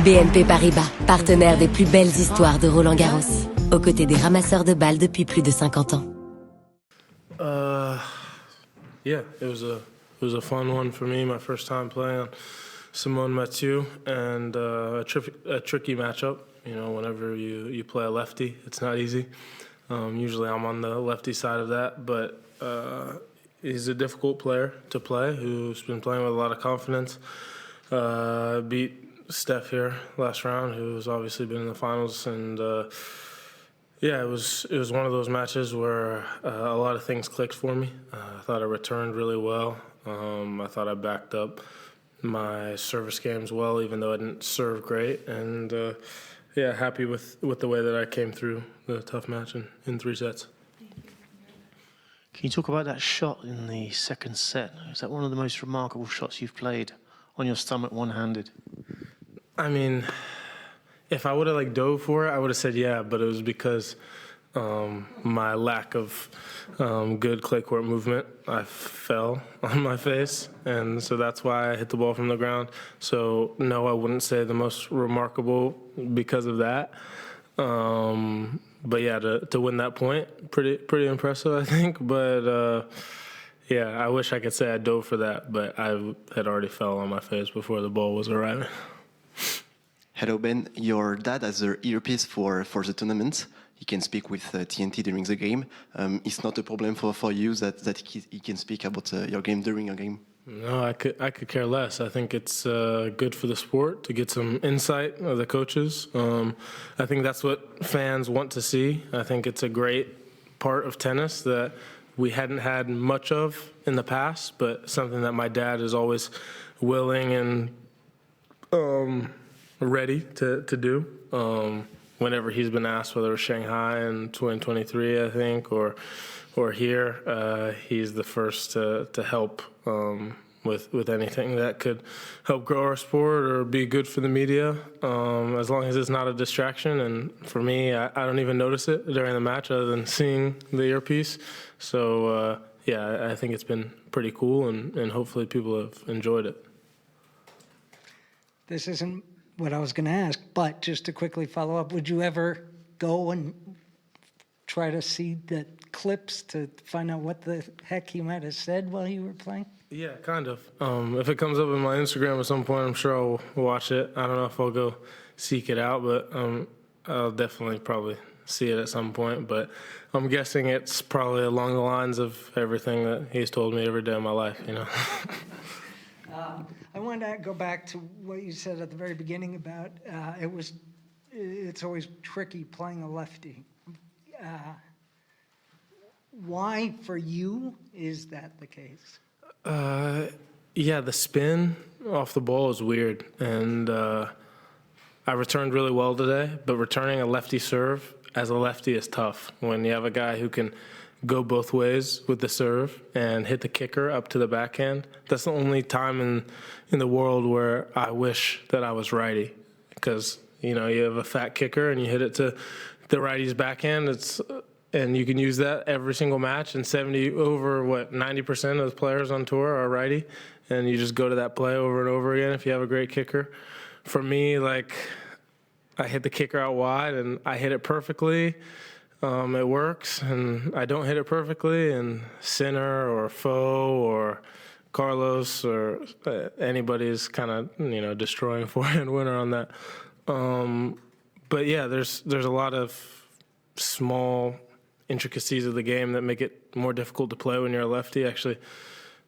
BNP Paribas, partenaire des plus belles histoires de Roland-Garros, aux côtés des ramasseurs de balles depuis plus de 50 ans. Yeah, it was a fun one for me. My first time playing on Simone Matteo, and a tricky matchup. You know, whenever you play a lefty, it's not easy. Usually I'm on the lefty side of that, but he's a difficult player to play who's been playing with a lot of confidence. Beat Steph here last round, who's obviously been in the finals, and yeah, it was one of those matches where a lot of things clicked for me. I thought I returned really well. I thought I backed up my service games well, even though I didn't serve great. And yeah, happy with the way that I came through the tough match in 3 sets. Can you talk about that shot in the second set? Is that one of the most remarkable shots you've played on your stomach one-handed? I mean, if I would have dove for it, I would have said yeah, but it was because my lack of good clay court movement. I fell on my face, and so that's why I hit the ball from the ground. So no, I wouldn't say the most remarkable because of that. But yeah, to win that point, pretty impressive, I think. But yeah, I wish I could say I dove for that, but I had already fell on my face before the ball was arriving. Hello, Ben. Your dad has an earpiece for the tournament. He can speak with TNT during the game. It's not a problem for you that he can speak about your game during your game? No, I could care less. I think it's good for the sport to get some insight of the coaches. I think that's what fans want to see. I think it's a great part of tennis that we hadn't had much of in the past, but something that my dad is always willing and ready to do. Whenever he's been asked, whether it was Shanghai in 2023, I think, or here, he's the first to help with anything that could help grow our sport or be good for the media, as long as it's not a distraction. And for me, I don't even notice it during the match other than seeing the earpiece. So yeah, I think it's been pretty cool, and hopefully people have enjoyed it. This isn't what I was going to ask, but just to quickly follow up, would you ever go and try to see the clips to find out what the heck he might have said while you were playing? Yeah, kind of. If it comes up in my Instagram at some point, I'm sure I'll watch it. I don't know if I'll go seek it out, but I'll definitely probably see it at some point. But I'm guessing it's probably along the lines of everything that he's told me every day of my life, you know. I wanted to go back to what you said at the very beginning about it's always tricky playing a lefty. Why, for you, is that the case? Yeah, the spin off the ball is weird, and I returned really well today, but returning a lefty serve as a lefty is tough when you have a guy who can go both ways with the serve and hit the kicker up to the backhand. That's the only time in the world where I wish that I was righty, because you know, you have a fat kicker and you hit it to the righty's backhand. And you can use that every single match, and 90% of the players on tour are righty, and you just go to that play over and over again if you have a great kicker. For me, like, I hit the kicker out wide and I hit it perfectly. It works, and I don't hit it perfectly, and Sinner or Foe or Carlos or anybody is kind of, you know, destroying forehand winner on that. But yeah, there's a lot of small intricacies of the game that make it more difficult to play when you're a lefty. Actually,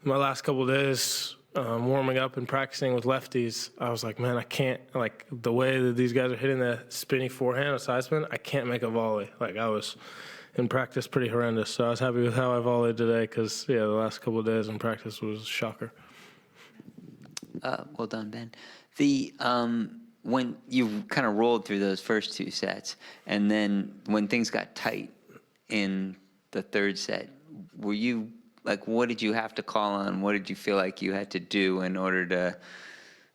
my last couple of days warming up and practicing with lefties, I was like, man, I can't, like, the way that these guys are hitting the spinny forehand or side spin, I can't make a volley. Like, I was in practice pretty horrendous. So I was happy with how I volleyed today because, yeah, the last couple of days in practice was a shocker. Well done, Ben. When you kind of rolled through those first 2 sets, and then when things got tight in the 3rd set, were you, like, what did you have to call on? What did you feel like you had to do in order to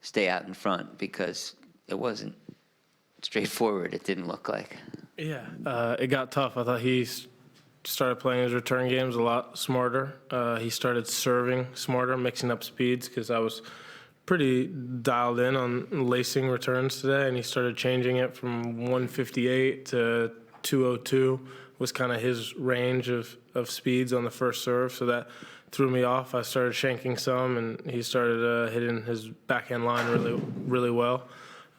stay out in front? Because it wasn't straightforward, it didn't look like. Yeah, it got tough. I thought he started playing his return games a lot smarter. He started serving smarter, mixing up speeds, because I was pretty dialed in on lacing returns today, and he started changing it from 158 to 202 was kind of his range of speeds on the first serve, so that threw me off. I started shanking some, and he started hitting his backhand line really well.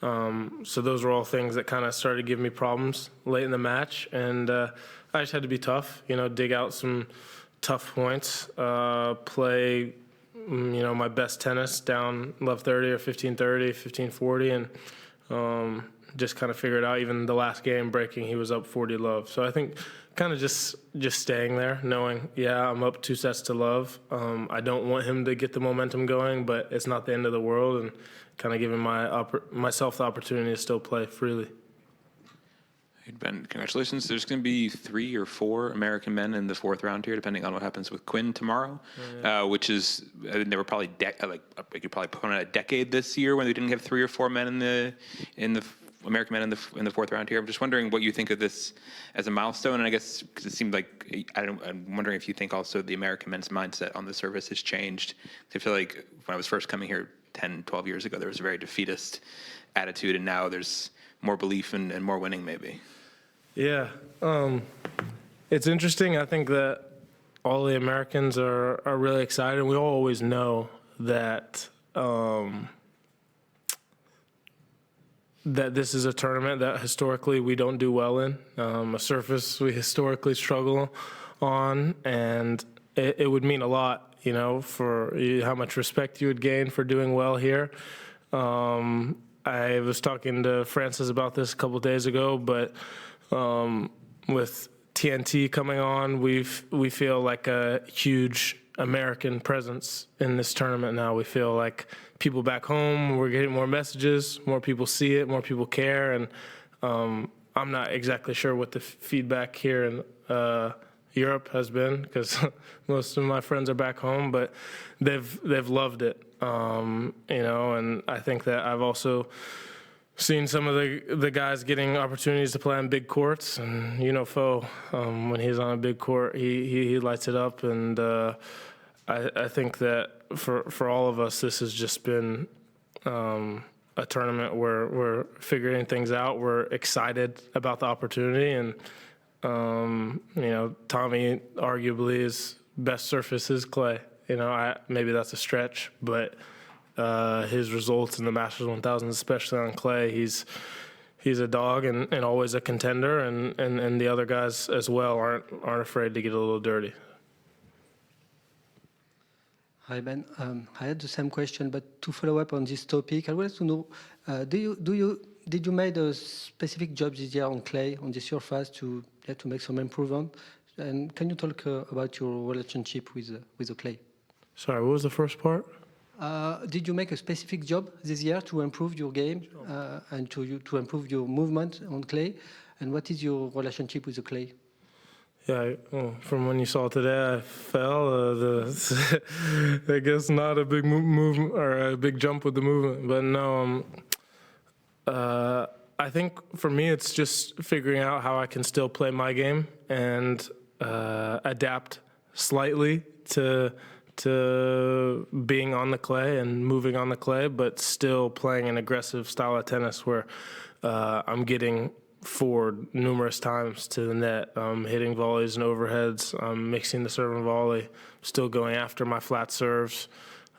So those were all things that kind of started giving me problems late in the match, and I just had to be tough, dig out some tough points, play, my best tennis down love 30 or 15-30, 15-40, and just kind of figure it out. Even the last game breaking, he was up 40 love. So I think kind of just staying there, knowing, I'm up 2 sets to love. I don't want him to get the momentum going, but it's not the end of the world, and kind of giving myself the opportunity to still play freely. Hey, Ben, congratulations. There's going to be 3 or 4 American men in the 4th round here, depending on what happens with Quinn tomorrow, which is, they were probably, you could probably put on a decade this year when they didn't have 3 or 4 men in the American men in the 4th round here. I'm just wondering what you think of this as a milestone, and I guess because it seemed like, I'm wondering if you think also the American men's mindset on the service has changed. I feel like when I was first coming here 10, 12 years ago, there was a very defeatist attitude, and now there's more belief and more winning, maybe. Yeah, it's interesting. I think that all the Americans are really excited. We all always know that that this is a tournament that historically we don't do well in, a surface we historically struggle on, and it would mean a lot, for how much respect you would gain for doing well here. I was talking to Francis about this a couple of days ago, but with TNT coming on, we feel like a huge American presence in this tournament now. We feel like people back home, we're getting more messages, more people see it, more people care, and I'm not exactly sure what the feedback here in Europe has been, because most of my friends are back home, but they've loved it, and I think that I've also seen some of the guys getting opportunities to play on big courts, and Fo, when he's on a big court, he lights it up, and I think that for all of us, this has just been a tournament where we're figuring things out. We're excited about the opportunity, and Tommy arguably his best surface is clay. Maybe that's a stretch, but his results in the Masters 1000, especially on clay, he's a dog and always a contender, and the other guys as well aren't afraid to get a little dirty. Hi Ben, I had the same question, but to follow up on this topic, I wanted to know: did you make a specific job this year on clay, on this surface, to make some improvement? And can you talk about your relationship with the clay? Sorry, what was the first part? Did you make a specific job this year to improve your game and to improve your movement on clay? And what is your relationship with the clay? Yeah, from when you saw today, I fell. I guess not a big movement or a big jump with the movement, but no. I think for me, it's just figuring out how I can still play my game and adapt slightly to being on the clay and moving on the clay, but still playing an aggressive style of tennis where I'm getting forward numerous times to the net, hitting volleys and overheads, mixing the serve and volley, still going after my flat serves,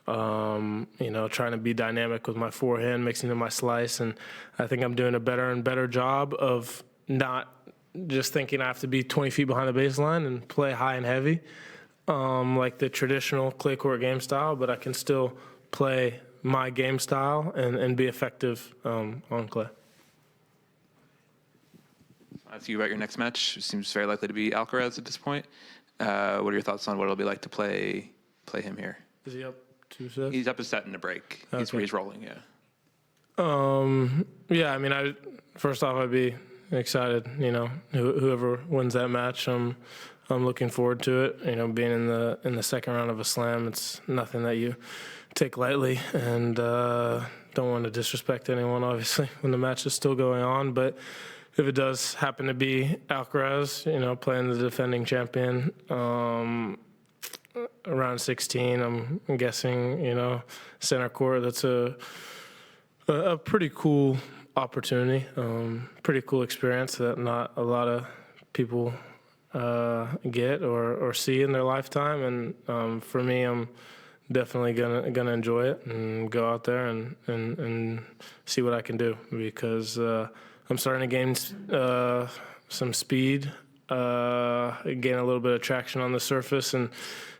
trying to be dynamic with my forehand, mixing in my slice, and I think I'm doing a better and better job of not just thinking I have to be 20 feet behind the baseline and play high and heavy, like the traditional clay court game style, but I can still play my game style and be effective on clay. Ask you about your next match. It seems very likely to be Alcaraz at this point. What are your thoughts on what it'll be like to play him here? Is he up 2 sets? He's up a set in a break. Okay. He's rolling, yeah. Yeah, I mean, first off, I'd be excited. Whoever wins that match, I'm looking forward to it. Being in the second round of a slam, it's nothing that you take lightly, and don't want to disrespect anyone, obviously, when the match is still going on, but if it does happen to be Alcaraz, playing the defending champion, around 16. I'm guessing, you know, center court. That's a pretty cool opportunity, pretty cool experience that not a lot of people get or see in their lifetime. And for me, I'm definitely gonna enjoy it and go out there and see what I can do, because I'm starting to gain some speed, gain a little bit of traction on the surface, and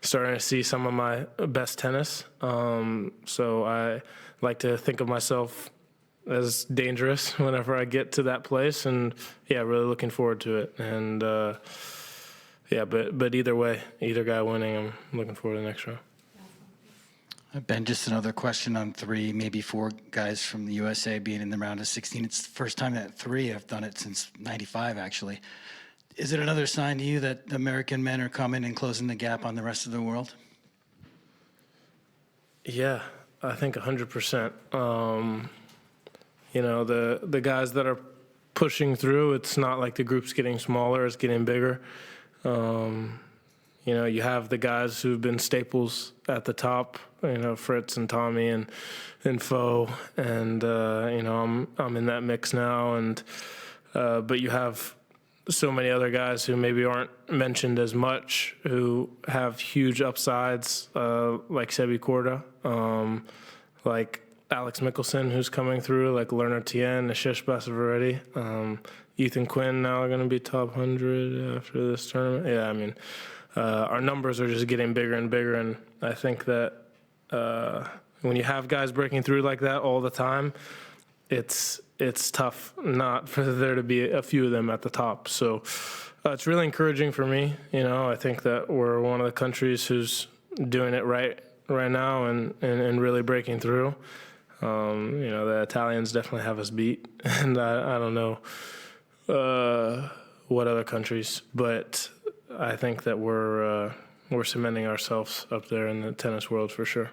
starting to see some of my best tennis. So I like to think of myself as dangerous whenever I get to that place, and yeah, really looking forward to it. And yeah, but either way, either guy winning, I'm looking forward to the next round. Ben, just another question on 3, maybe 4 guys from the USA being in the round of 16. It's the first time that 3 have done it since '95, actually. Is it another sign to you that American men are coming and closing the gap on the rest of the world? Yeah, I think 100%. You know, the guys that are pushing through, it's not like the group's getting smaller, it's getting bigger. You know, you have the guys who've been staples at the top, you know, Fritz and Tommy and Foe, and you know, I'm in that mix now, and but you have so many other guys who maybe aren't mentioned as much, who have huge upsides, like Sebi Korda, like Alex Mickelson, who's coming through, like Lerner Tien, Ashish Basavaredi, Ethan Quinn now are going to be top 100 after this tournament. Yeah, I mean, our numbers are just getting bigger and bigger, and I think that when you have guys breaking through like that all the time, it's tough not for there to be a few of them at the top. So it's really encouraging for me. You know, I think that we're one of the countries who's doing it right now and really breaking through. You know, the Italians definitely have us beat, and I don't know what other countries, but I think that we're cementing ourselves up there in the tennis world for sure.